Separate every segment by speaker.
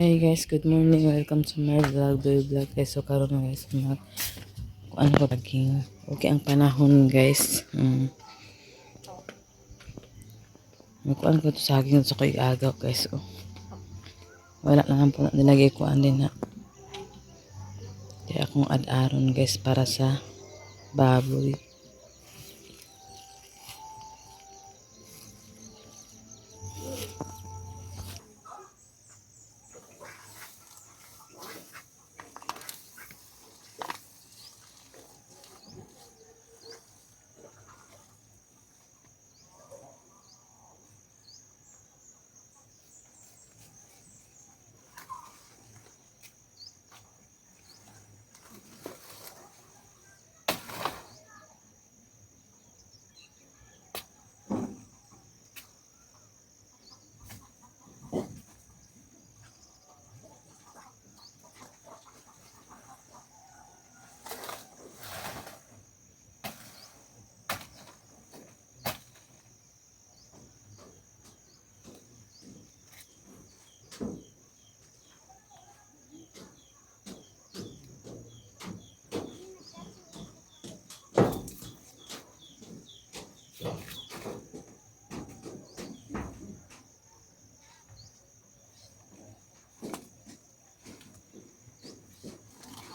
Speaker 1: Hey guys, good morning. Welcome to my vlog, Doy Vlog guys. So karon na guys, kung ano ko laging okay ang panahon guys. Kuan ko to saging sa ko'y agaw guys. Oh. Wala lang po na nilagay ko din na. Kaya akong ad-aron guys para sa baboy.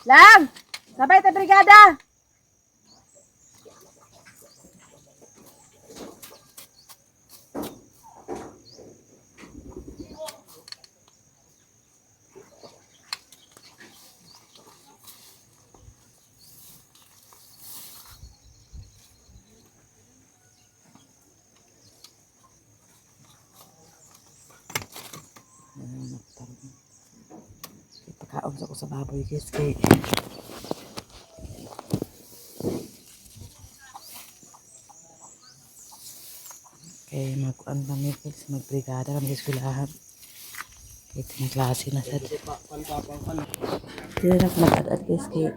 Speaker 2: Lang! Sabay ta brigada!
Speaker 1: Pagkaon sa ko sa baboy guys. Kaya mag-kuan kami guys. Magbrigada kami sa eskwelahan. Kaya ting klase na sad. Hindi na ako mag-ad-ad guys. Kaya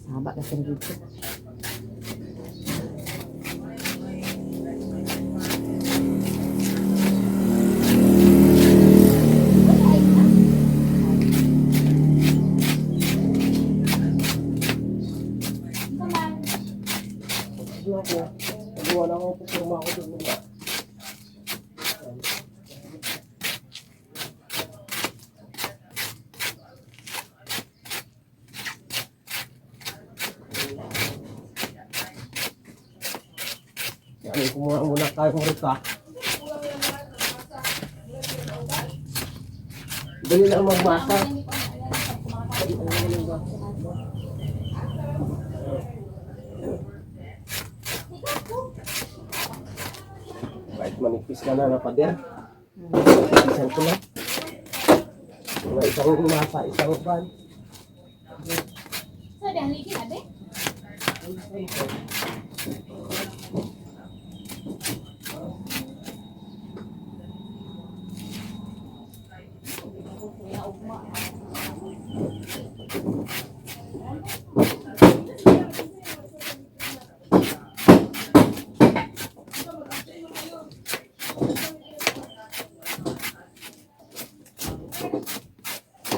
Speaker 1: haba kasi dito.
Speaker 3: Wala ko pupurma ko doon nila. Yan, kumuha muna tayo ng rita. Dali lang magmasa. Kahit manipis ka na pader. Isang ko lang. Isang masa, isang ban.
Speaker 2: Sabi ang likin, abe?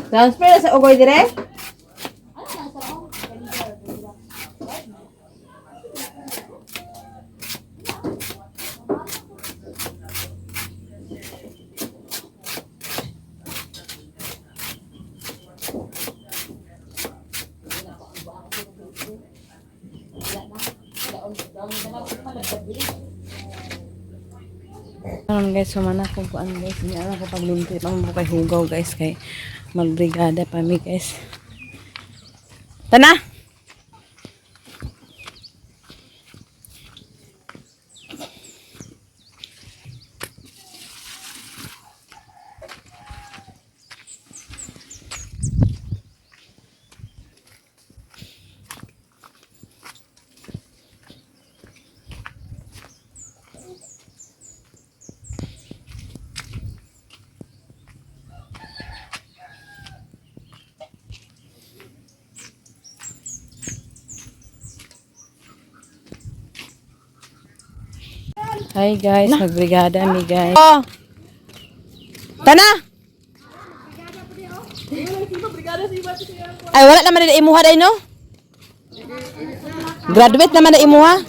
Speaker 2: Transfer na sa Ugoy dire?
Speaker 1: Guys, sumana ko kuan guys. Hindi ako paglimpi pang bukay hugaw guys. Kay magbrigada pa mi guys. Tana! Hi guys, magbrigada mi guys.
Speaker 2: Oh! Tana!
Speaker 1: Ay, wala naman na imuha day, no? Graduate naman na imuha.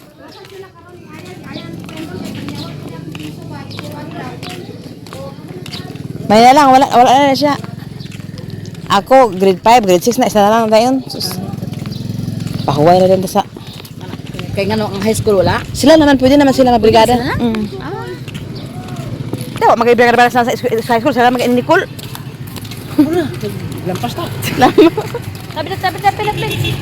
Speaker 1: May na lang, wala na siya. Ako, grade 5, grade 6 na, isa na lang dayon. Sus. Pahuway na rin sa...
Speaker 2: Kaya nga no, ang high school wala?
Speaker 1: Sila naman, pwede naman sila mabrigada. Daw, mag-ibrigada ba sa high school, sila mag-inikul.
Speaker 3: Lampas na.
Speaker 2: Tabi na, please.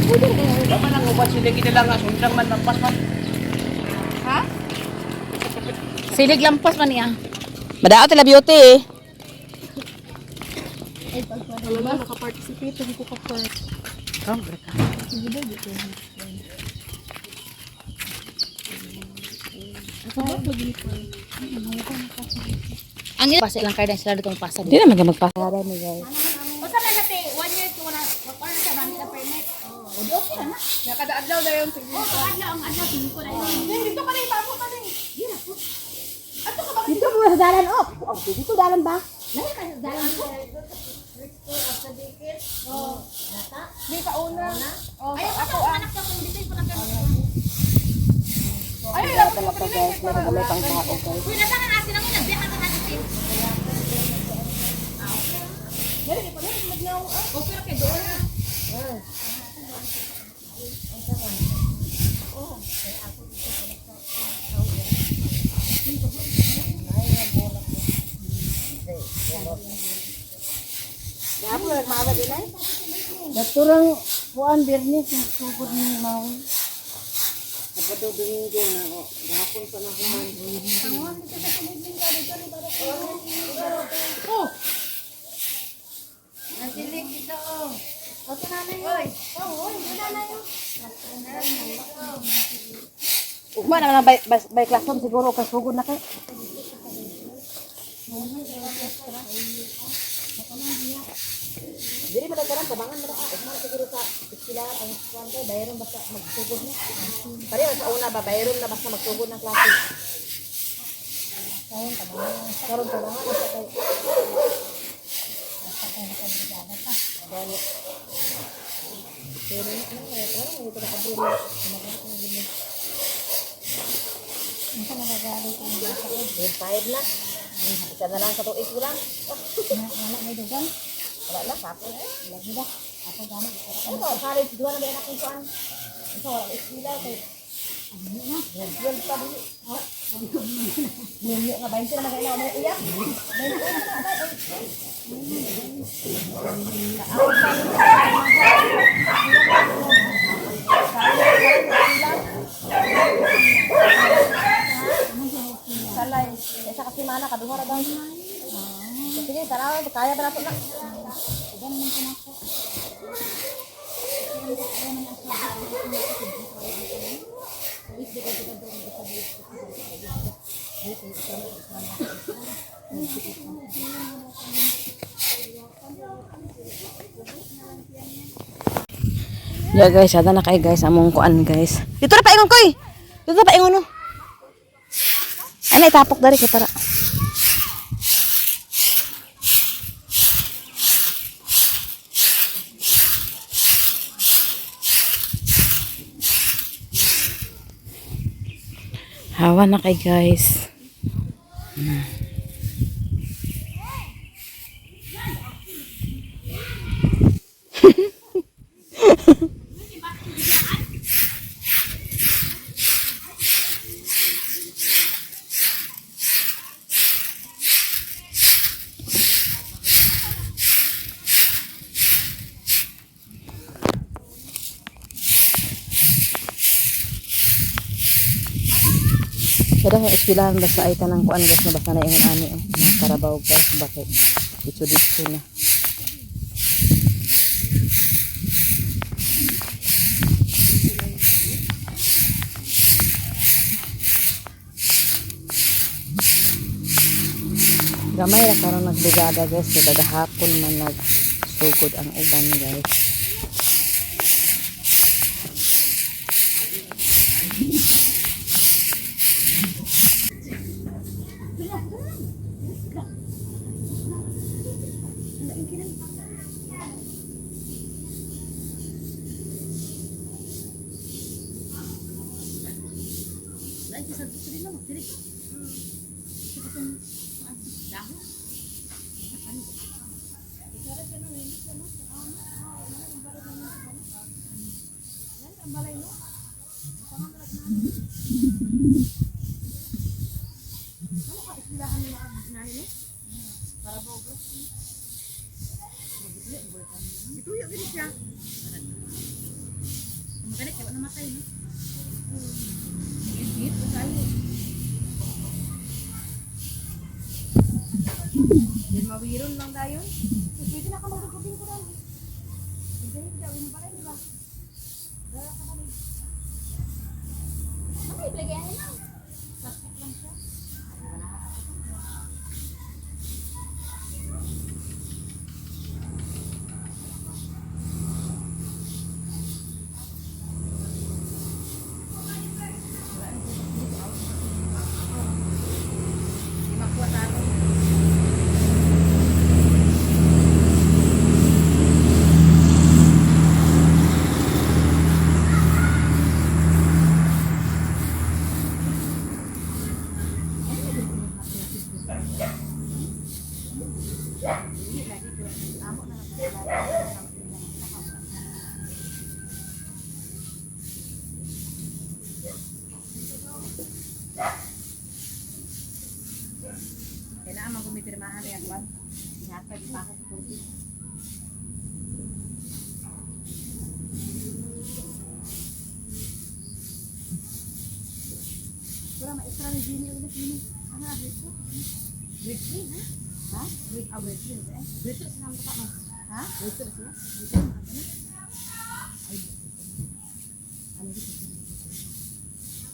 Speaker 3: Wala man ang ubat sila kita lang nga. Sundang man, lampas man.
Speaker 2: Silig lampas man niya.
Speaker 1: Madao tila beauty eh.
Speaker 2: Wala, nakaparticipate. Hindi ko ka-part. Ang ito, pasa ilang card na sila dito pasa.
Speaker 1: Hindi naman ka magpasa.
Speaker 2: Basta na natin, 1 year to na, or sa rami na permit. O, di okay na na. Kada adlaw na yun. O, adlaw, ang adlaw, tingin ko na yun. Dito ka na yung papo ka na eh. Dito mo sa dalan, oh. Dito dalan ba? Lahat ka sa dalan ko. Di ka una. Ayaw ka sa anak ka kung dito yung panakan. Ayaw ka sa guys,
Speaker 1: May pang tao guys.
Speaker 2: Uy, nasa ka natin namin, nagbiyak ka natin. Okay, okay, doon na.
Speaker 1: Daturang puan birnis ng sugod ni Mau. Sabado Domingo na o. Gahapon pa na human.
Speaker 2: Oh! Nasilig dito, oh. O, ito na yun. Oh, ito na yun.
Speaker 1: Ugma naman ang by classroom siguro kasugod na kay. Diri madagaran tabangan mo ugma siguro sa eskwelahan ang kuan kay bayron basta magsugod na. Pareho sa una ba bayron na basta magsugod ng klase. Karon tabangan sa kay. Five na. Isa na lang sa tuig ko lang. Wala may dugang. Wala na, sapon eh. Lagi ba? Ako gamit. Ano, college, duwa na ba anak yung kuan? Ito, wala iskila. Ano na? Yan pa din. Ninyo nga 20 na magkailangan mo iya. 20 Salay. Isa kasi mana kaduha ra daw. Sige, tara, kaya ba nato na? Idan man ko nako. Ya guys, ada na kay guys among kuan guys. Dito na paingon koy. Dito na paingon no. Ano itapok dari kay para. Hawa na kay guys. Kadang yung eskwelahan basta ay tanang kuan guys na basta na yung ani mga karabaw guys bakit dito na. Gamay ra karon nagbrigada guys kay kagahapon man nagsugod ang uban guys.
Speaker 2: Isa dito din lang. Dili. Dahon. Ito yung gini siya. Magalit, kaya namatay, no? Ito tayo. Yan mawiron lang tayo. Pwede na ka magagawin ko lang. Hindi, gawin mo pa rin, diba? Dala ka kami. Iplagayahin lang. Plastic lang siya. Kailangan magumipirmahan na yan, Juan. Inata, di pa ako sa tubig. Pura, ma-extra na Gini ulit Gini. Ano na, grade 2? Grade 3, ha? Ha? Grade 3, eh? Grade 2 sila ang baka mo. Ha? Grade 2 sila? Grade 2, ano? Ay, ano dito?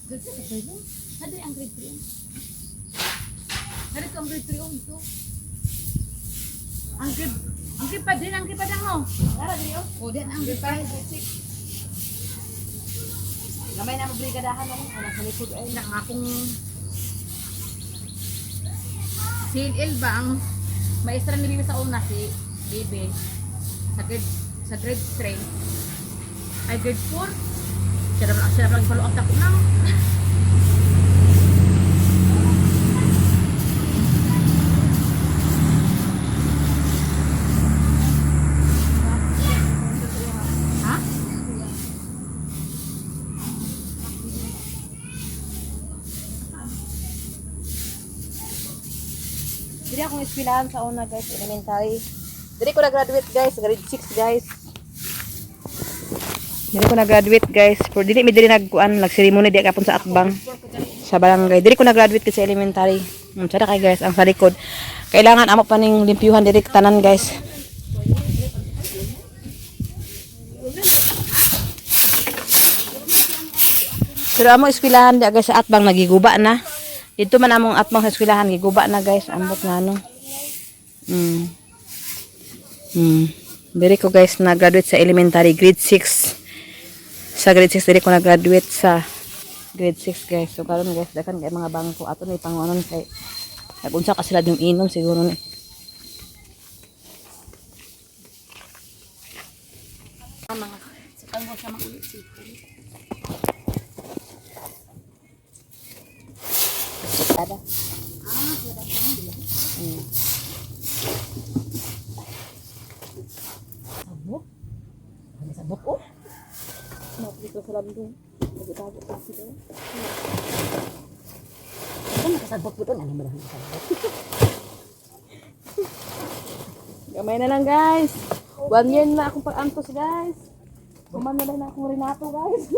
Speaker 2: Grade 2 sa grade 1? Ano ang grade 3? Narito ang grade 3 ito. Ang grade pa din, ang grade pa din mo. Nara din yun? O, din ang grade 5, grade 6. Gamay na mabrigadahan mo. Anak sa likod ay akong si Elba ang maestra ni Bibi sa una, si Bibi sa grade 3 ay grade 4. Siya lang follow up ako nang.
Speaker 1: Dili akong eskwelahan sa una guys, elementary. Dili ko na-graduate guys, grade 6 guys. Dili ko na-graduate guys. For dili mi dili nag-ceremony di kapon sa atbang sa barangay. Dili ko na-graduate kasi elementary. Sada kay guys ang sa likod. Kailangan amo pa ning limpyuhan diri tanan guys. Pero amo eskwelahan di guys sa atbang nagiguba na. Dito man among atbang sa eskwelahan giguba na guys, ambot nga no. Diri ko guys na-graduate sa elementary grade 6. Sa grade 6 diri ko na-graduate sa grade 6 guys. So karon guys dakan kay mga bangko ato ni pangunon kay nagunsa ka sila yung inom siguro ni. Mga sa pangko sa makulit siko. Ada. Sabuk. Ada sabuk oh. Mau dito sa lambung. Tago-tago pa dito. Ano nakasabuk dito? Ano ba ang sabuk? Gamay na lang guys. 1 year na akong pag-antos guys. Kuman na lang na akong Renato guys.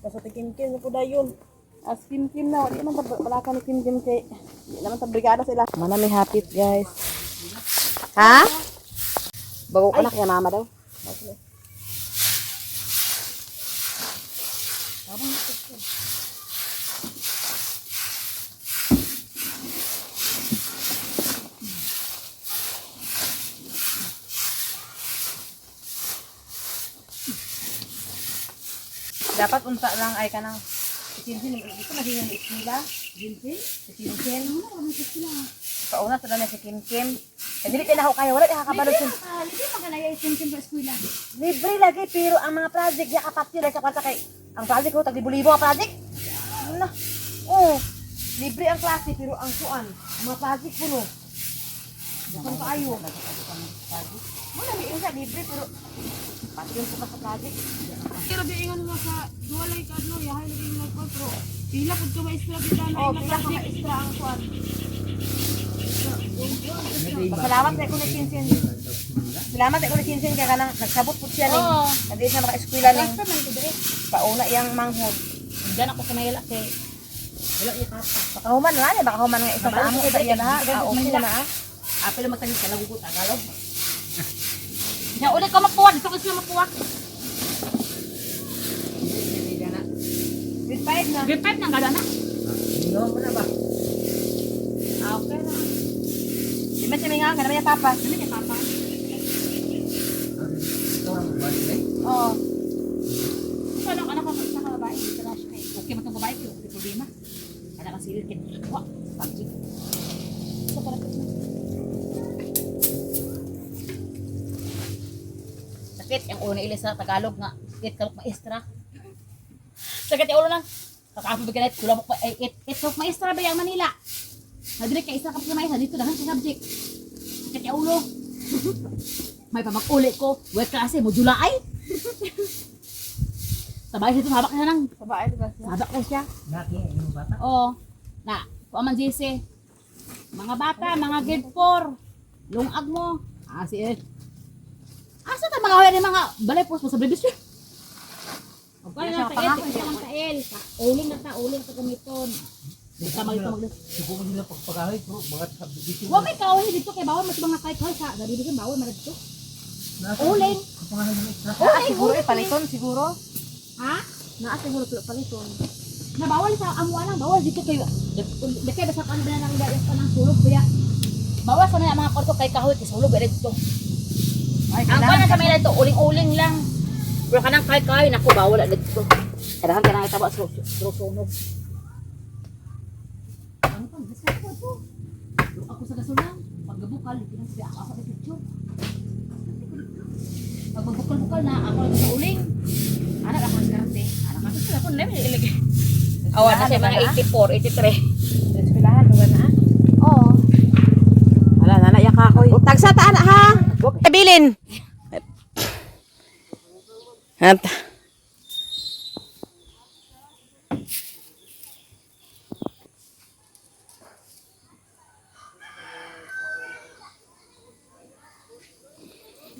Speaker 1: Basta tikim-kim na po dayon. As kim-kim na, hindi naman balaka ni kim-kim kay hindi naman tabrigada sila. Mana may hapit guys. Ha? Bago ka na kaya mama daw. Dapat unta lang ay kanang Sinsin, ito naging ang nila. Sinsin? Sinsin. Pauna sa dami si Kim Kim. Kasi dili na ako kaya, wala nakakabalot sin.
Speaker 2: Libre magalaya Sinsin sa eskwela.
Speaker 1: Libre lagi, pero ang mga project, yakapatyo dahil sa kwarta kay, ang project ko, taglibo-libo ang project. Ano na? Oh, libre ang klase pero ang kuan, mga project puno. Bukan kaayo. Wala may isa libre pero pati yung puka sa project.
Speaker 2: Pero di ingon mo sa duwalay ka no, yahay lagi mo ko pero pila pud ka maestra bigla na
Speaker 1: Oh, pila ka extra ang kuan. Salamat sa ko ni Kinsen. Salamat sa ko ni Kinsen kaya kanang nagsabot pud siya ni.
Speaker 2: Oo.
Speaker 1: Hindi siya maka-eskwela ning
Speaker 2: Basta man ko dire.
Speaker 1: pauna iyang manghod.
Speaker 2: Diyan ako sa Mayla kay wala iya papa.
Speaker 1: Bakahuman na ni, bakahuman nga isang amo sa iya na. Okay na na.
Speaker 2: Apil matangis ka nagugut Tagalog. Ya ulit ka mapuwa, dito ka sila mapuwa.
Speaker 1: With five na.
Speaker 2: Grade 5 nang gada na.
Speaker 1: Okay na. Di ba siya may nga, kanama niya papa.
Speaker 2: Ano niya papa?
Speaker 1: Oo.
Speaker 2: So ano anak ko sa babae dito na siya. Okay man tong babae ko, di problema. Ana ka silid kin. Wa, pagji. So para ko. Sakit ang ulo ni Ilis sa Tagalog nga. Sakit ka maestra. Sakit yung ulo nang. Kakaapo ba ganit? Kulang mo ay it maestra ba yung Manila? Nadiri ka isa ka pa may dito dahan sa subject. Sakit yung ulo. May pamak-uli ko. Wet klase mo July. Sabay siya habak na nang.
Speaker 1: Babae diba siya?
Speaker 2: Habak na siya.
Speaker 4: Laki, yung bata.
Speaker 2: Oo. Na, paman JC. Mga bata, mga grade 4. Lungag mo. Si Ed. Asa ta mga hoy ni mga balay post mo sa brevisyon? O pa lang sa Ed, isa lang sa El. Uling na ta, uling sa gamiton. Basta mag
Speaker 4: Suko mo nila pagpagahay, bro. Mga subdivision.
Speaker 2: Wa may kahoy dito kay bawal mas mga kahit sa brevisyon bawal man dito. Uling.
Speaker 4: Kapangalan ng extra.
Speaker 1: Naa siguro paliton siguro.
Speaker 2: Ha?
Speaker 1: Naa siguro paliton.
Speaker 2: Na bawal sa amo lang, bawal dito kayo. Deke basta kan ba nang dayas pa ng sulog kuya. Bawal sa mga kwarto kay kahoy kay sulog dito.
Speaker 1: Ay,
Speaker 2: Ang kuha na sa may ito, uling-uling lang. Pero kanang kay-kay, naku, bawal na dito. Kadahan ka na itaba, sunog. Ano pa, basta ko ito. Doon ako sa gasolang, pagbukal, pinang siya ako sa picture. Pag magbukal-bukal na, ako lang sa uling. Anak ako sa karate. Anak ako sa karate, namin iligay. Awa na siya mga 84, 83.
Speaker 1: Eskwelahan ba na?
Speaker 2: Oo.
Speaker 1: Wala na naiyak ako. Tagsa ta ana ha. Huwag tabilin. At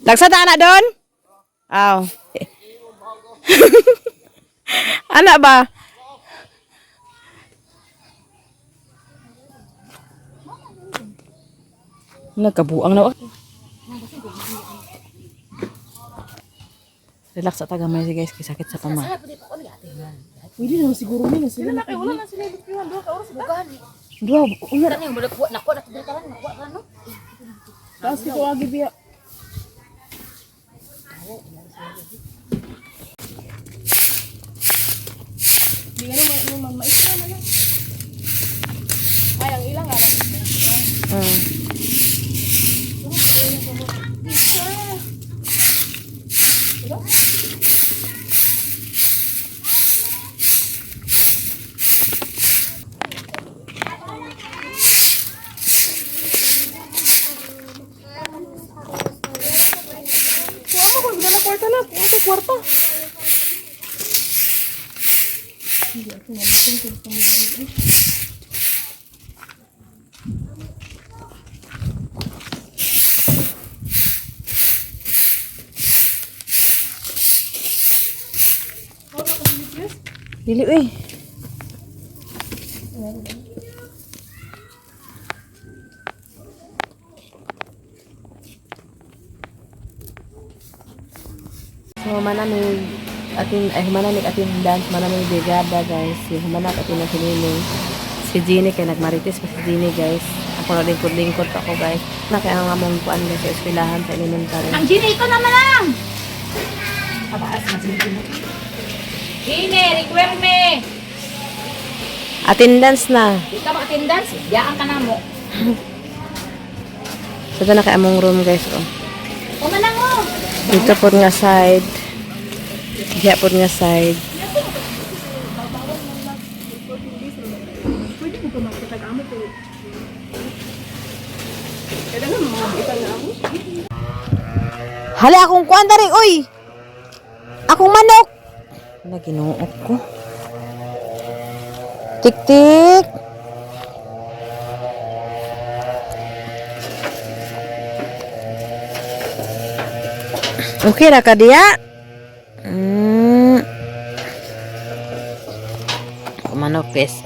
Speaker 1: Tagsa ta ana doon? Aw. Anak ba? Nagkabuang na. Relax sa tagamay si guys, sakit sa pama. Pwede na siguro ni na sila. Wala na sila bitiwan do ka oras bukan. Duha, una
Speaker 2: Ano yung budak buat nako nato dito lang nako ano?
Speaker 1: taas ko agi biya. Di ano mo maistra man. Ay ang ilang ara. Dili uy. So manamig atin dance manamig brigada guys. Si humanap atin na siniling. Si Jeannie kay nagmarites pa si Jeannie guys. Ako na lingkod ako guys. Na kaya nga mong kuan guys sa eskwelahan sa elementary.
Speaker 2: Ang Gina, ikaw naman lang! Gina, require me!
Speaker 1: Attendance na.
Speaker 2: Di ka mag-attendance, yaan ka na mo.
Speaker 1: So na kaya mong room guys oh.
Speaker 2: Umanang mo!
Speaker 1: Dito po nga side. Diya po nga side.
Speaker 2: Pwede mo kumakita amo ko. Kaya nga mga isa na amo.
Speaker 1: Hala akong kuan dari oy. Akong manok. Naginuok ko. Tik-tik. Okay ra ka diya? Manok guys.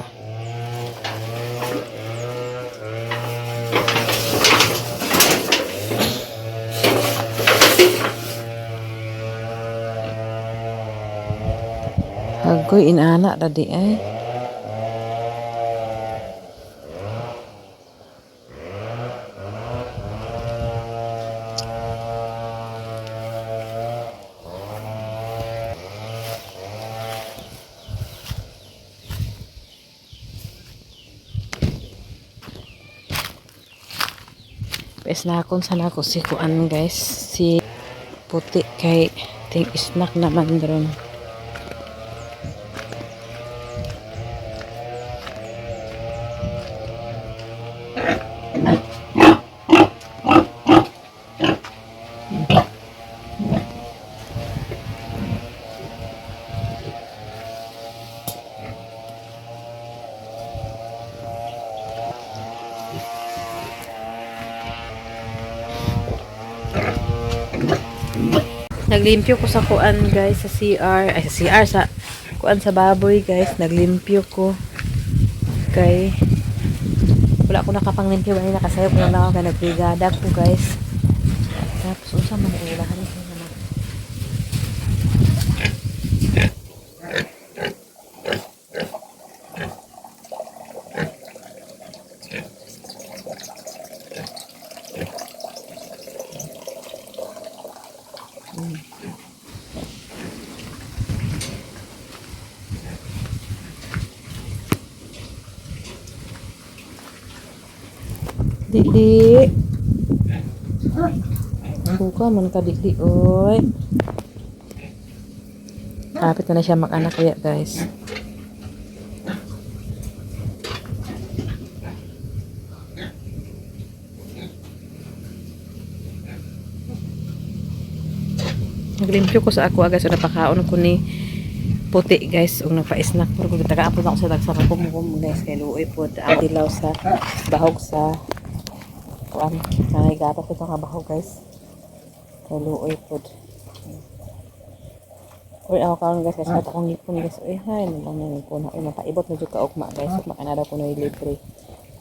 Speaker 1: Agoy inana tadi ay. Pes na akong sana ko si kuan guys, si puti kay ting snack naman dron. Naglimpyo ko sa kuan guys sa CR, ay sa CR sa kuan sa baboy guys, naglimpyo ko kay wala ko nakapanglimpyo ba nakasayo ko lang ako kay nagbrigada ko guys. Tapos usa man ulahan ko naman. Didi. Buka man ka didi oy. Kapit na siya mag-anak kaya guys. Naglimpyo ko sa ako guys, napakaon ko ni puti guys, ug nagpa-snack po ko taga-apod ako sa tagsa ko mo guys kay luoy pod ang dilaw sa bahog sa kuan. Nay gato ko ka bahog guys. Kay luoy pod. Uy ako karon guys kasi akong ngipon guys. Uy hay nalang ni ngipon. Uy mapaibot na jud ka ugma guys, ug makanada ko noy libre.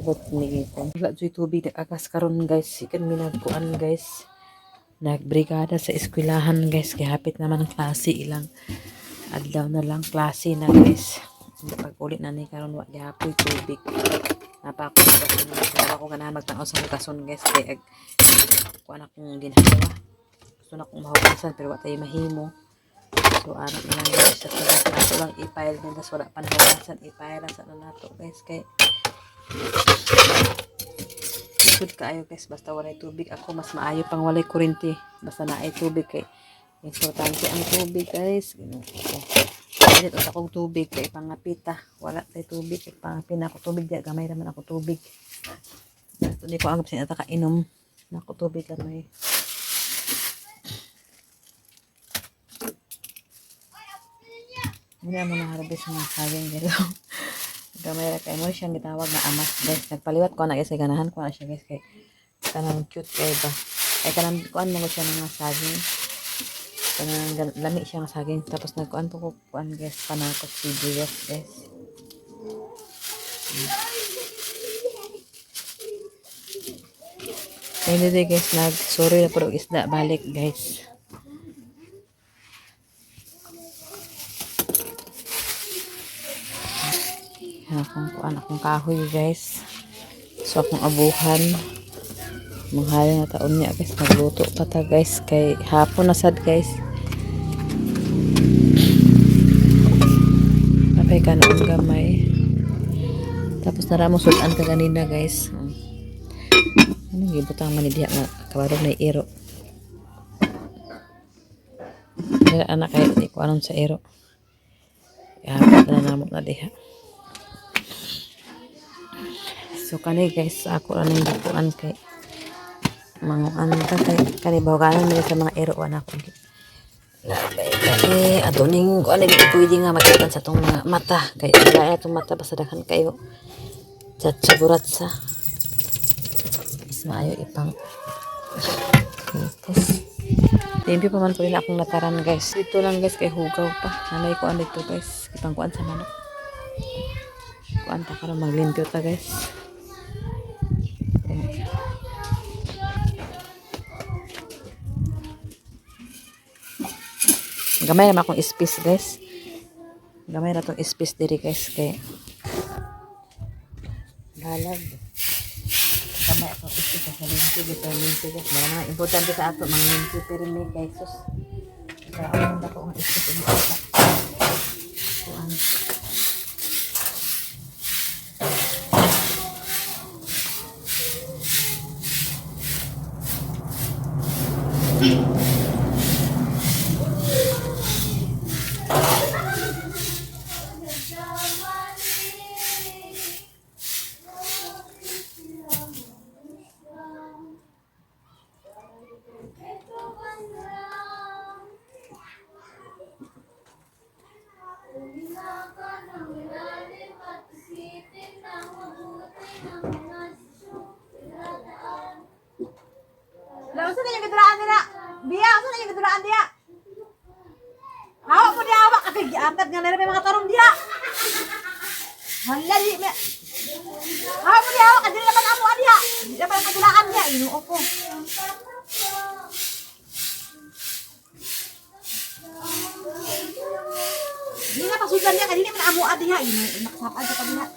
Speaker 1: Ibot ni ngipon. Wala jud tubig akas karon guys, ikan minagkuan guys. Nagbrigada sa eskwelahan guys, kaya hapit naman ang klase ilang adlaw na lang klase na guys. Pag ulit na ni karon wa gyapon tubig. Napakason na ako ganahan magtanaw sa kason guys kay kuan akong ginhawa. Gusto na akong mahugasan pero wa tayo mahimo. So ano na lang guys, sa nato lang i-file din tas wala pa nahugasan, i-file sa nato guys kay good kaayo guys, basta walay tubig. Ako mas maayo pang walay kuryente basta naay tubig kay importante ang tubig guys. Ganito sa akong tubig kay pangapita, wala tay tubig kay pangapin ako tubig di gamay naman ako tubig. Ito di ko ang sinata kainom na ako tubig gamay. Muna mo na harvest mga saging dito. Gamay ra kay mo siyang gitawag na amas guys. Nagpaliwat ko na guys kay ganahan ko na siya guys kay kanang cute kay ba. Ay kanang kuan mo siya ng mga saging. Kanang lami siya ng saging tapos nagkuan po ko kuan guys panakot sibuyas guys. Ay hindi guys sorry na pero isda balik guys. Akong kahoy guys. So akong abuhan. Manghali na taon niya guys. Nagluto pa ta guys. Kay hapon na sad guys. Napay ka noong gamay. Tapos naramusudan ka ganina guys. Ano gibutang manidiya na kabarog na iro. Kaya anak kayo di ko anon sa iro. Hapon na namot na diha. So kani guys, ako lang yung bukuan kay manguan ta kay bawagan nila sa mga eroan ako. Kay adoning ko ano pwede nga makita sa tong mga mata kay wala itong mata basta daghan kayo. Chatsuburat sa is maayo ipang tapos limpyo pa man po rin akong lataran guys. Dito lang guys kay hugaw pa. Nanay ko ano dito guys. Ipang kuan sa manok. Kuan ta karon maglimpyo ta guys. Gamay naman akong space guys. Gamay na tong space diri guys kay lalag. Gamay akong space sa limpyo dito limpyo guys. Mga importante sa ato mga limpyo pero may guys sus. Kaya ako ang space dito sa kuan.
Speaker 2: Laos na yung gidraan nila. Biya, usa na yung gidraan dia. Hawak mo di hawak kasi giatad nga nila may mga tarong dia. Hala di me. Hawak mo di hawak kasi naman amo dia. Di naman kagilaan dia inuo ko. Di na pasudan niya kadi naman amo dia inuo naksapan sa kabila.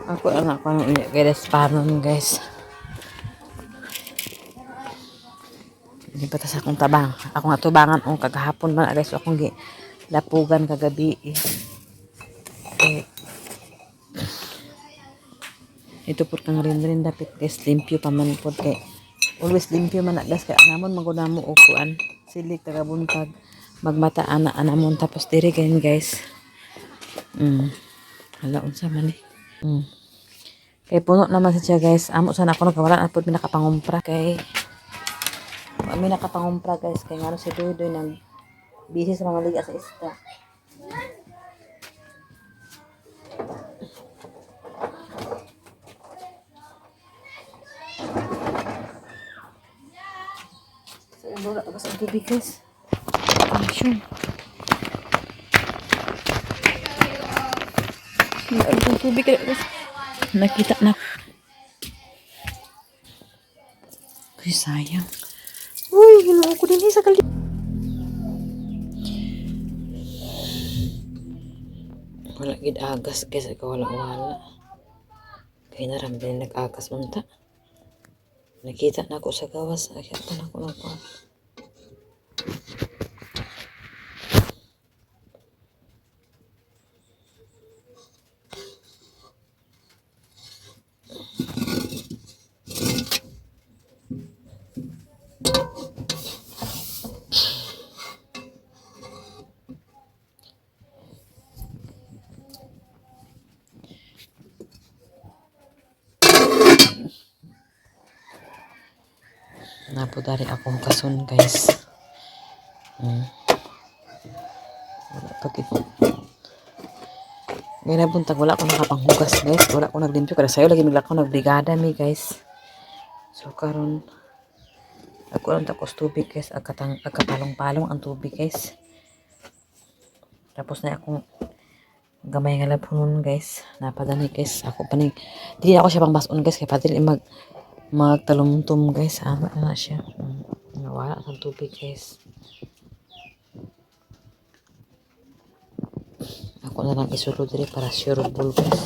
Speaker 1: Ako anak ko ng unya kay despanon guys. Hindi pa tas akong tabang. Ako nga tubangan o kagahapon man guys akong lapugan kagabi. Ito po kang rin dapat guys limpyo pa man po kay always limpyo man guys kay namon maguna mo ukuan silik tagabuntag magmata ana anamon tapos diri kayon guys. Hala unsa man eh. Kay puno naman siya guys. Amo sana ako nagkawala na po minakapangumpra kay kami nakapangumpra guys kay ngano si Dudoy nang busy sa mga liga sa isda. So yung bola tapos ang tubig guys. Sure. Ang tubig guys. Nakita na. Ay, sayang. Uy, ginuo ko din sa kali. Wala gid agas guys. Ikaw wala. Kaya naramdaman nag-agas munta. Nakita na ako sa gawas. Nakita na ako nagkuhan. Napudari akong kason guys. Wala pagit. Ngayon na buntag wala ko nakapanghugas guys. Wala ko naglimpyo kada sayo lagi naglakaw nagbrigada mi guys. So karon ako lang takos tubig guys agkapalong-palong ang tubig guys. Tapos na akong gamay nga lapunon guys. Napadani guys. Ako paning dili ako siya pang bason guys kay padili magtalumtum guys. Ano na siya. Nawala sa tubig guys. Ako na lang isulod rin para sureball guys.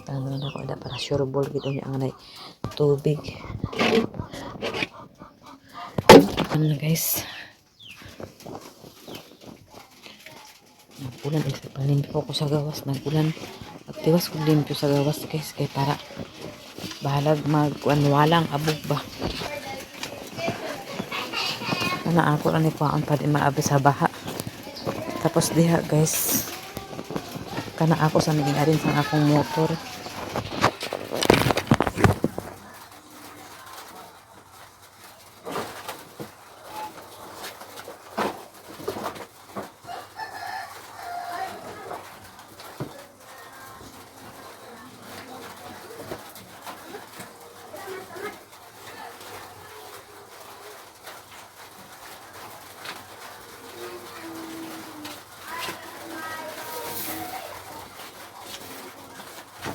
Speaker 1: Ano na ako ada para sureball gitu niya ang anay tubig. Ano guys. Nagulan eh. Palimpyo ko sa gawas. Nagulan. Agtiwas ko limpyo sa gawas guys. Kaya para bahalag walang abog ba. Kana ako lang ikuhaan pa din maabi sa baha. Tapos diha guys. Kana ako sa naging arin sa akong motor.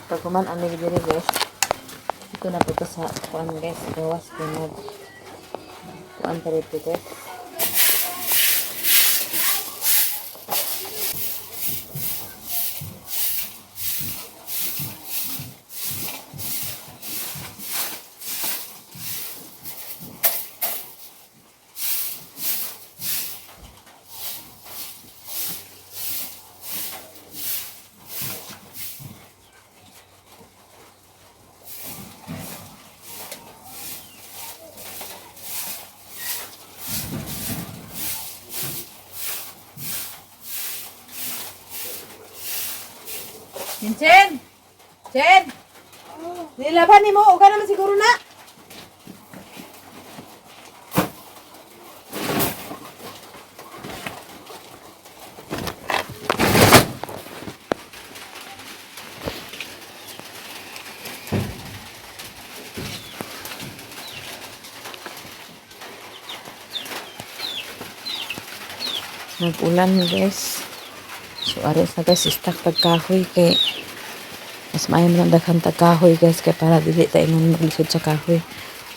Speaker 1: Pag kuman ang nagdiri guys, ito na po ito sa kuan guys, gawas pinag kuan pa rito guys.
Speaker 2: Chen! Chen! Nilaban ni mo, o ka naman siguro na.
Speaker 1: Nag-ulan guys. So aris na guys, istak tagkahoy kay mas maayo man ang daghang tagkahoy guys kay para dili tayo mo maglisod sa kahoy.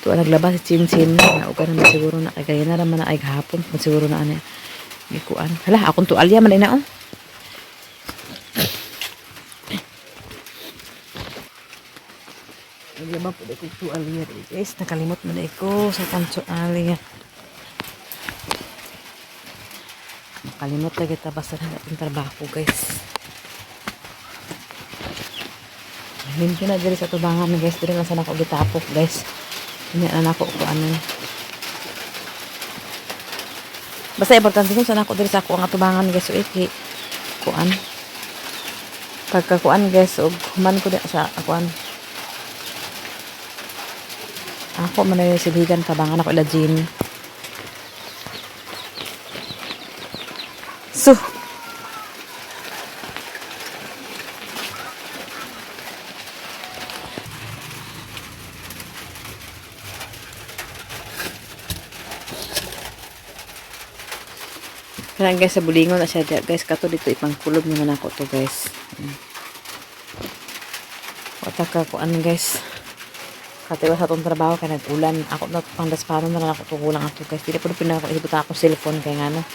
Speaker 1: Ito naglabas si Chin na uga naman siguro na kay gaya na naman na ay gahapon kung siguro na ano ikuan. Hala akong tualya man na oh. Naglaba po ko tualya guys, nakalimot man ko sa tualya. Kalimot na kita basta na natin trabaho guys. Limpyo na diri sa tubangan guys. Diri lang sana ako gitapok guys. Hindi na ako ko ano. Basta importante kung sana ako diri sa ako ang tubangan guys. So iki kuan. Pagkakuan guys og human ko sa akuan. Ako man na silhigan tabangan ako ila Jean. So, kaya guys sa bulingon na siya guys kato dito ipangkulob naman ako to guys. Wataka ko ano guys. Katiwa sa itong trabaho kaya nag-ulan. Ako na pangdaspano na lang ako tukulang ato guys. Hindi po na ako ibutang ako cellphone kaya nga no.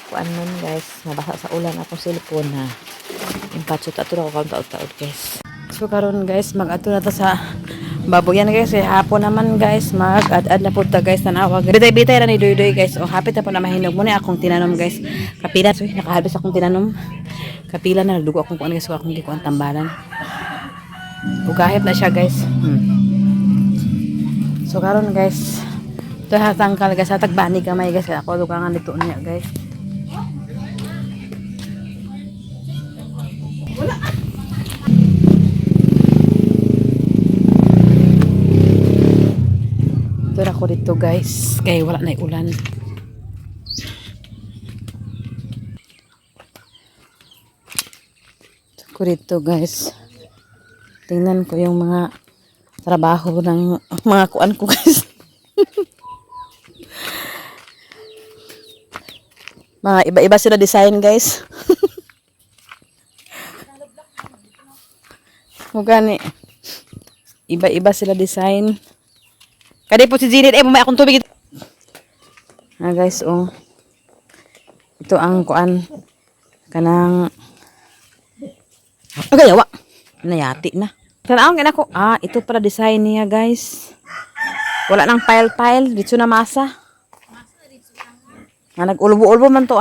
Speaker 1: Kuan nun guys, nabasa sa ulan ako cellphone ha. Impatsot ato na ako taod-taod guys. So karon guys, mag-ato na ta sa baboyan guys. Hapon naman guys, mag-ad-ad na po ta guys tanawag. Bitay-bitay ra ni Doy-Doy guys. O hapit na po na mahinog mo na akong tinanom guys. Kapila so nakahabis akong tinanom. Kapila na nagdugo akong kuan guys, akong gikuan tambalan. Ugahit na siya guys. So karon guys, ito hatangkal guys, hatagbani kamay guys. Ako dugangan dito niya guys. Ito ako dito guys, kaya wala na ulan. Ako dito guys. Tingnan ko yung mga trabaho ng mga kuan ko guys. Mga iba-iba sila design guys. Mugani.
Speaker 2: Iba-iba sila design. Kadi po si Zinit, bumay akong tubig. Guys, oh. Ito ang kuan. Kanang... Okay, yawa. Nayati na. Kanang ako. Ito para design niya, guys. Wala nang pile-pile. Dito na masa. Nag-ulbo-ulbo man to,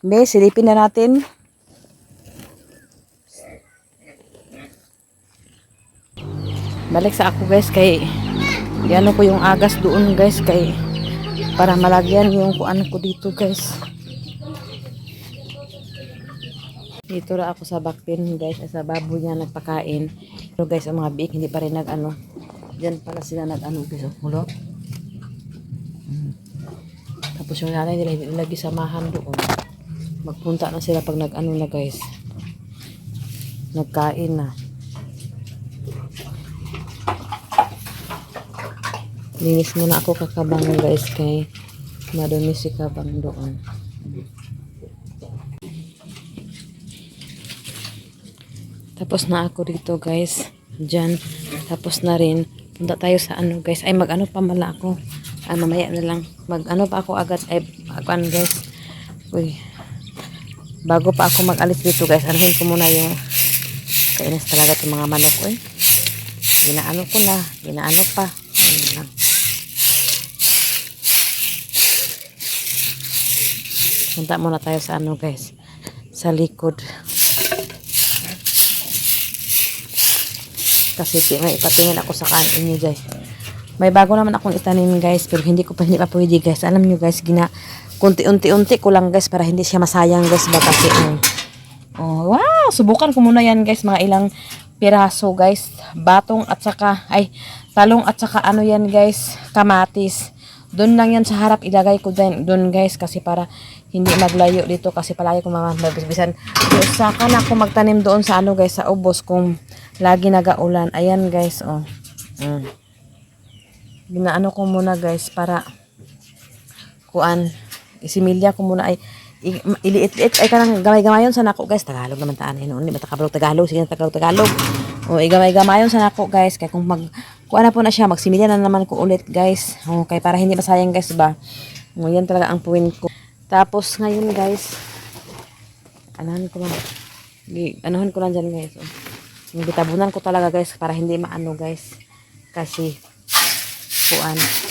Speaker 2: Be, silipin na natin. Balik sa ako, guys, kay ano ko yung agas doon, guys, kay para malagyan yung kuan ko dito, guys. Dito ra ako sa backpin, guys, sa baboy niya nagpakain. Pero guys, ang mga biik hindi pa rin nag-ano. Diyan pala sila nag-ano, guys. Hulo. Tapos yung nanay nila hindi lagi samahan doon. Magpunta na sila pag nag-ano na, guys. Nagkain na. Linis muna ako kakabang, guys, kay madumi si kabang doon. Tapos na ako dito, guys. Diyan. Tapos na rin. Punta tayo sa ano, guys. Ay, mag-ano pa mala ako. Mamaya na lang. Mag-ano pa ako agad. Ay, guys. Uy. Bago pa ako mag-alis dito, guys. Anuhin ko muna yung kainis talaga itong mga manok, eh. Ginaano ko na. Ginaano pa. Ano lang. Punta muna tayo sa ano, guys. Sa likod. Kasi may ipatingin ako sa kanin niyo, guys. May bago naman akong itanim, guys, pero hindi pa pwede, guys. Alam niyo, guys, unti-unti ko lang, guys, para hindi siya masayang, guys, ba kasi wow, subukan ko muna yan, guys, mga ilang piraso, guys. Batong at saka talong at saka ano yan, guys, kamatis. Doon lang yan sa harap ilagay ko doon, guys, kasi para hindi maglayo dito kasi palagi ko mabisbisan. Saka na ako magtanim doon sa ano, guys, sa ubos kung lagi nagaulan. Ayan, guys, Ginaano ko muna, guys, para isimilya ko muna iliit-liit kanang gamay-gamayon sa nako, guys. Tagalog naman taan noon, di ba Tagalog, sige Tagalog. Igamay-gamayon sa nako, guys, kay kung na po na siya, magsimilya na naman ko ulit, guys. Kay para hindi masayang, guys, ba. Yan talaga ang point ko. Tapos ngayon, guys, anahan ko lang dyan, guys. Bitabunan ko talaga, guys, para hindi maano, guys. Kasi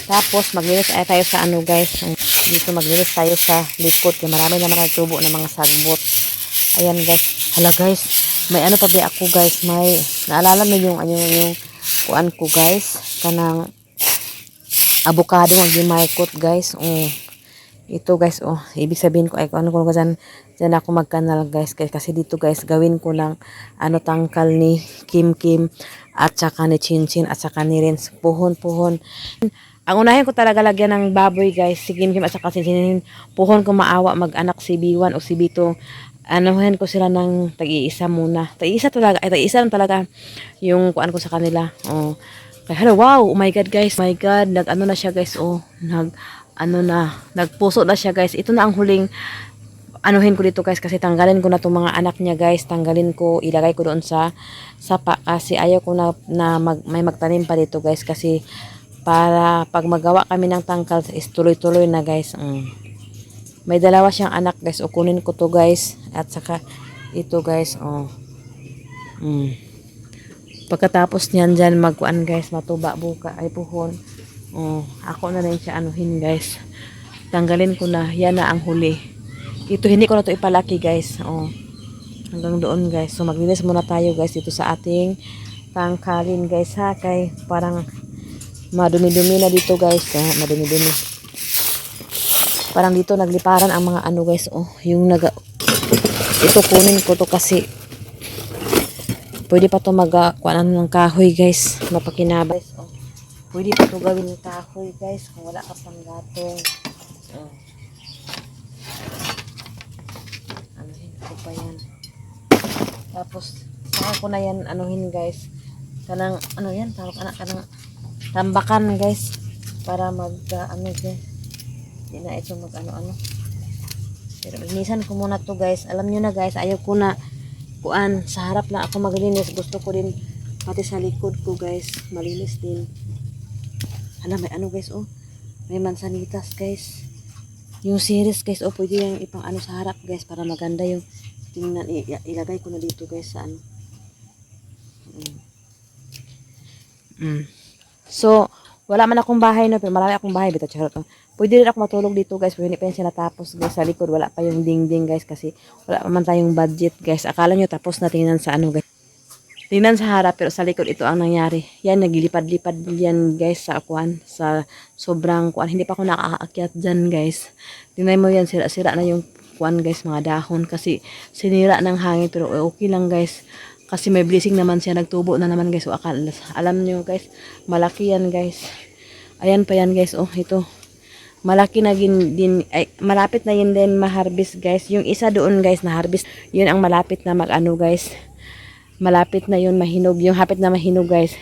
Speaker 2: tapos maglinis tayo sa ano, guys. Dito maglinis tayo sa likod. Kaya marami naman nagtubo ng mga sagbot. Ayan, guys. Hala, guys. May ano pa ba ako, guys. May naalala mo yung kuan ko, guys. Kanang avocado ang gimaykot, guys. Ito, guys, ibig sabihin ko ano ko dyan ako magkanal, guys, kasi dito, guys, gawin ko lang tangkal ni Kim at saka ni Chinchin at saka ni Rins, puhon. Ang unahin ko talaga lagyan ng baboy, guys, si Kim at saka si Chinchin. Puhon ko maawa mag-anak si B1 o si B2. Anuhin ko sila ng tag-iisa muna. Tag-iisa lang talaga yung kuan ko sa kanila. Hello, wow, oh my god, guys. Oh my god, nag-ano na siya, guys. Nagpuso na siya, guys. Ito na ang huling anuhin ko dito, guys, kasi tanggalin ko na itong mga anak niya, guys. Tanggalin ko, ilagay ko doon sa sapa kasi ayaw ko may magtanim pa dito, guys, kasi para pag magawa kami ng tangkal is tuloy-tuloy na, guys. May dalawa siyang anak, guys. Kunin ko to, guys, at saka ito, guys. Pagkatapos niyan dyan magkuan, guys, matuba buka ay puhon. Ako na rin siya anuhin, guys. Tanggalin ko na. Yan na ang huli. Ito hindi ko na to ipalaki, guys. Hanggang doon, guys. So maglinis muna tayo, guys, dito sa ating tangkalin, guys, ha. Kay parang madumi-dumi na dito, guys. Madumi-dumi. Parang dito nagliparan ang mga ano, guys. Ito kunin ko to kasi pwede pa to kuan ng kahoy, guys. Mapakinabay. Pwede pa ito gawin ng kahoy, guys, kung wala ka pang gatong. Anuhin ko pa yan. Tapos, saka ko na yan, anuhin, guys. Kanang, yan, tawag kanang tambakan, guys. Para guys. Hindi na ito Pero, linisan ko muna to, guys. Alam nyo na, guys, ayaw ko na, sa harap lang ako maglinis. Gusto ko din
Speaker 1: Pati sa likod ko guys, malinis din. Hala, may ano guys, oh. May mansanitas guys. Yung series guys, oh, pwede yung ipang ano sa harap guys, para maganda yung tingnan. Ilagay ko na dito guys sa ano. So, wala man akong bahay no, pero marami akong bahay. Bito, charot. Pwede rin ako matulog dito guys, pero hindi pa yun sinatapos guys. Sa likod, wala pa yung dingding guys, kasi wala pa man tayong budget guys. Akala nyo tapos na, tingnan sa ano guys. Tingnan sa harap, pero sa likod ito ang nangyari. Yan, naglilipad-lipad yan guys sa akuan. Sa sobrang kuan. Hindi pa ako nakakaakyat dyan guys. Tingnan mo yan, sira-sira na yung kuan guys, mga dahon. Kasi sinira ng hangin, pero okay lang guys. Kasi may blessing naman siya, nagtubo na naman guys. So, alam nyo guys, malaki yan guys. Ayan pa yan guys, oh, ito. Malaki na din, ay, malapit na yun din ma-harvest guys. Yung isa doon guys na harvest, yun ang malapit na mag-ano guys. Malapit na yun mahinog, yung hapit na mahinog guys.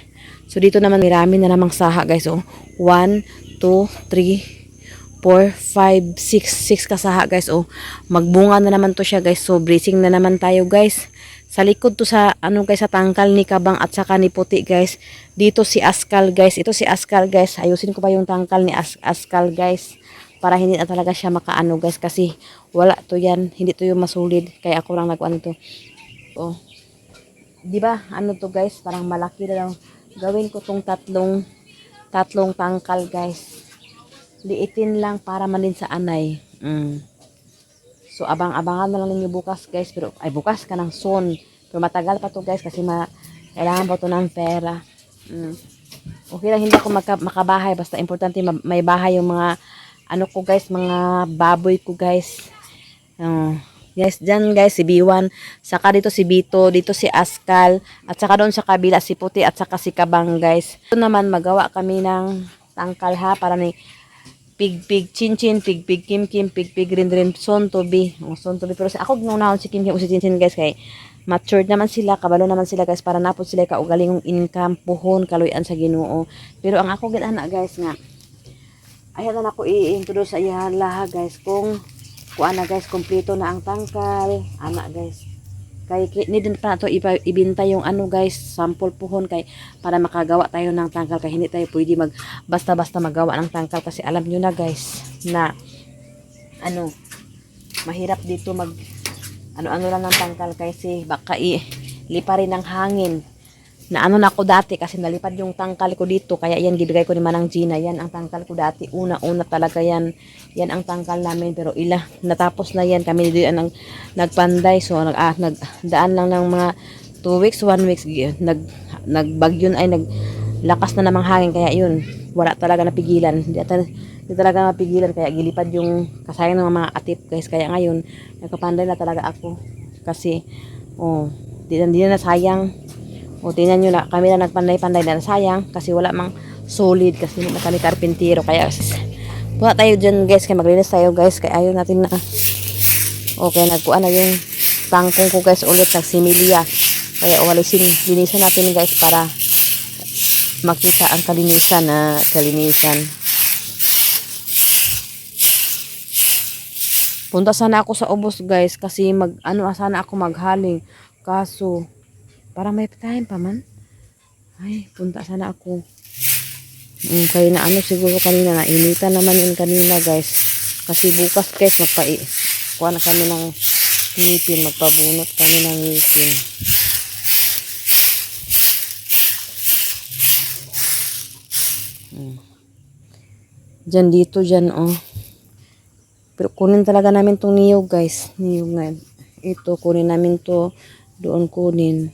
Speaker 1: So dito naman marami na namang saha guys, oh. 1, 2, 3, 4, 5, 6 kasaha guys, oh. Magbunga na naman to siya guys. So blessing na naman tayo guys. Sa likod to sa ano guys, sa tangkal ni Kabang at saka ni Puti guys. Dito si Askal guys. Ito si Askal guys. Ayusin ko pa yung tangkal ni Askal guys, para hindi na talaga siya makaano guys, kasi wala to yan. Hindi to yung masulid. Kaya ako lang nag-ano to. Oh. 'Di ba? Ano to guys? Parang malaki na lang. Gawin ko tong tatlong tangkal guys. Liitin lang para man din sa anay. So, abang-abangan na lang ninyo bukas guys. Pero, ay bukas ka ng soon. Pero matagal pa to guys, kasi kailangan pa to ng pera. Okay lang, hindi ako makabahay. Basta importante may bahay yung mga, ano ko guys, mga baboy ko guys. Guys, dyan guys, si B1. Saka dito si Bito. Dito si Askal. At saka doon sa kabila si Puti at saka si Kabang guys. Ito naman, magawa kami ng tangkal ha. Para ni pig chinchin, pig kim pig rin son to be. Son to be. Pero ako ginunahon si Kim o si Chinchin guys, kay matured naman sila, kabalo naman sila guys, para napod sila kaugalingong income, puhon, kaluyan sa Ginoo. Pero ang ako gid ana guys nga, ayan na ako i-introduce sa iya laha guys, kung ana guys, kompleto na ang tangkal, ana guys. Kay need pa to ibenta yung ano guys, sample puhon, kay para makagawa tayo ng tangkal. Kay hindi tayo pwede basta-basta magawa ng tangkal, kasi alam nyo na guys na ano, mahirap dito ano lang ng tangkal, kasi baka liparin ng hangin. Na ano na ako dati, kasi nalipad yung tangkal ko dito, kaya yan gibigay ko ni Manang Gina. Yan ang tangkal ko dati, una talaga yan ang tangkal namin. Pero natapos na yan, kami dito ang nagpanday. So nagdaan lang ng mga 2 weeks, 1 week, nagbagyon ay naglakas na namang hangin, kaya yun, wala talaga napigilan. Hindi talaga napigilan, kaya gilipad yung kasayang ng mga atip guys. Kaya ngayon nagpapanday na talaga ako, kasi di na sayang. Tingnan nyo na, kami na nagpanday-panday na sayang, kasi wala mang solid, kasi hindi na kami karpintero. Kaya punta tayo dyan guys, kaya maglinis tayo guys, kaya ayaw natin na okay, nagkuha na yung tangkong ko guys ulit, nagsimilya. Kaya linisan natin guys, para makita ang kalinisan. Punta sana ako sa ubos guys, kasi sana ako maghaling, kaso para may time pa man. Ay, punta sana ako. Kaya na siguro kanina, nainitan naman yun kanina guys. Kasi bukas guys, kuha na kami ng ngipin, magpabunot kami ng ngipin. Dyan oh. Pero kunin talaga namin tong niyog guys. Niyog nga. Ito, kunin namin to. Doon kunin.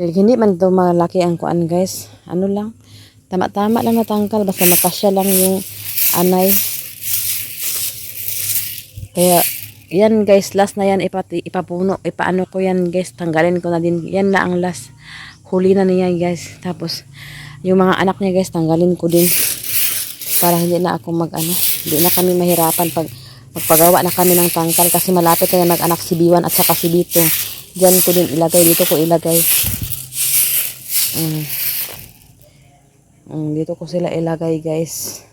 Speaker 1: Hindi man ito malaki ang kuan guys. Ano lang, tama-tama lang na tangkal, basta makasya lang yung anay. Kaya yan guys, last na yan, ipapuno, ipaano ko yan guys, tanggalin ko na din. Yan na ang last, huli na niya guys. Tapos yung mga anak niya guys, tanggalin ko din, para hindi na ako hindi na kami mahirapan magpagawa na kami ng tangkal, kasi malapit na mag-anak si B1 at saka si Bito. Diyan ko din ilagay, dito ko ilagay. Dito ko sila ilagay guys.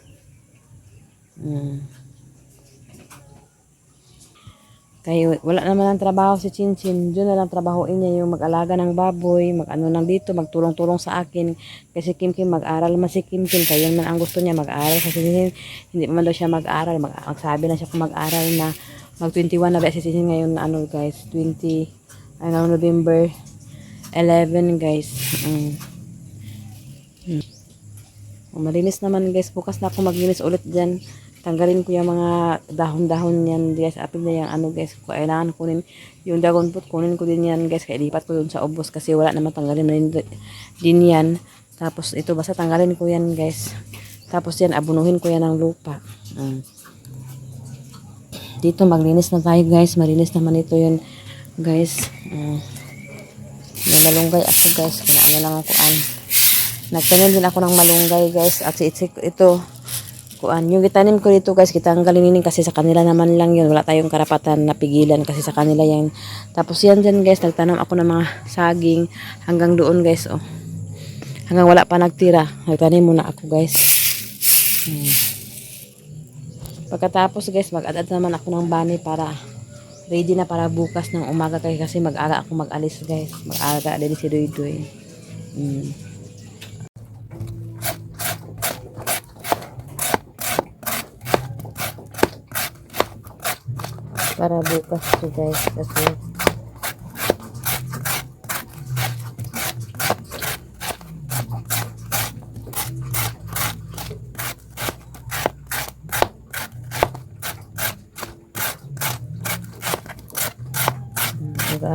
Speaker 1: Kaya wala naman ang trabaho si Chinchin. Doon na lang trabahoin niya yung mag-alaga ng baboy, mag-ano lang dito, magtulong-tulong sa akin. Kasi Kim Kim mag-aral naman si Kim Kim. Kaya yun man ang gusto niya mag-aral. Kasi hindi man daw siya mag-aral. Magsabi na siya kung mag-aral na mag-21 na ba si Chinchin ngayon na ano guys. November 11 guys. Malinis naman guys. Bukas na ako maglinis ulit dyan. Tanggalin ko yung mga dahon-dahon yan guys. Apil na yung ano guys. Kailangan kunin yung dragon fruit. Kunin ko din yan guys. Kaya lipat ko yun sa ubos. Kasi wala naman tanggalin na din yan. Tapos ito basta tanggalin ko yan guys. Tapos yan abunuhin ko yan ng lupa. Dito maglinis na tayo guys. Malinis naman ito yun guys. Malunggay ako guys. Kaya ano lang ako nagtanim din ako ng malunggay guys. At ito yung gitanim ko dito guys, kitanggalin kasi sa kanila naman lang yun. Wala tayong karapatan na pigilan kasi sa kanila yan. Tapos yan dyan guys, nagtanam ako ng mga saging hanggang doon guys. Hanggang wala pa nagtira. Nagtanim muna ako guys. Pagkatapos guys, mag-add naman ako ng bani para ready na para bukas ng umaga kasi mag-aga ako mag-alis guys. Mag-aga din si Doy. Para bukas to guys kasi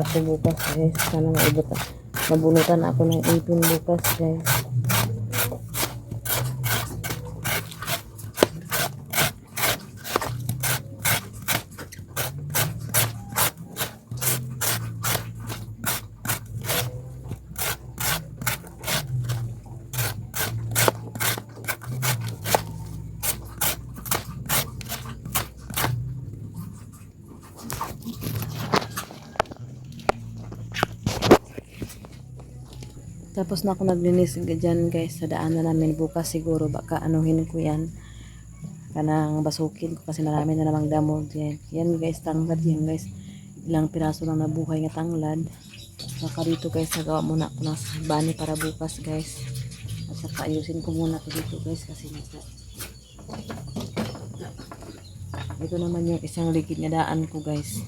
Speaker 1: ako bukas guys. Sana mabunutan ako ng ipin bukas guys. Tapos na ako naglinis dyan guys sa daanan namin. Bukas siguro baka anuhin ko yan. Kanang basukin ko kasi marami na namang damo dyan. Yan guys, tanglad yan guys. Ilang piraso lang nabuhay nga tanglad. Saka dito guys, nagawa muna ako ng bani para bukas guys. At saka ayusin ko muna ito dito guys kasi ito naman yung isang ligid na daan ko guys.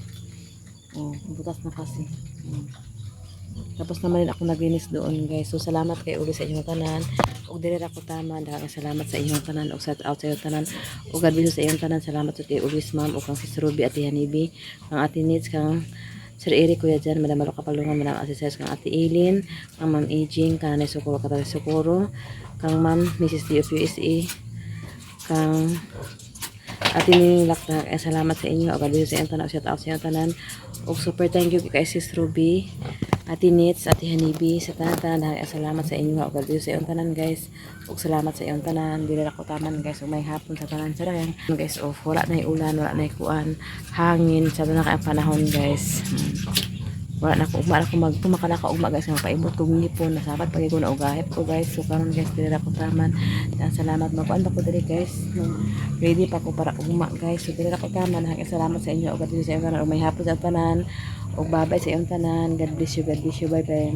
Speaker 1: Butas na kasi. Tapos naman din ako naglinis doon guys. So salamat kay uli sa inyong tanan. Ug dili ra ko tama, daghang salamat sa inyong tanan ug shout out sa inyong tanan. Ug God bless sa inyong tanan. Salamat sa kay uli ma'am ug kang Sis Ruby at Hanibi, kang Ate Nits, kang Sir Eric kuya dyan, Madam Malo Kapalungan, Madam Asisers, kang Ate Eileen, kang Ma'am Aging, kang Nanay Socorro Katay Socorro, kang Ma'am Mrs. D of USA, kang Ate Nining Lakta. Salamat sa inyo. Ug God bless sa inyong tanan. Shout out sa inyong tanan. Ug super thank you kay Sis Ruby, Ate Nits, Ate Hanibi, sa tanan. Salamat sa inyo. Ug God bless sa inyong tanan guys. Ug salamat sa inyong tanan. Dili ra ko taman guys. Ug may hapon sa tanan sa rayang guys. Wala na ulan, wala na kuan, hangin sa na kay panahon guys. Wala na ko ugma na ko magtumaka na ka ugma guys nga paimot kog ngipon na sapat pag ko na ugahip ko guys. So karon guys dili ra ko taman. Salamat makuan pa ko diri guys. Ready pa ko para ugma guys. So dili ra ko taman. Salamat sa inyo. Ug sa inyo tanan. Ug may hapon sa tanan. Ug babay sa inyong tanan. God bless you. God bless you. Bye bye.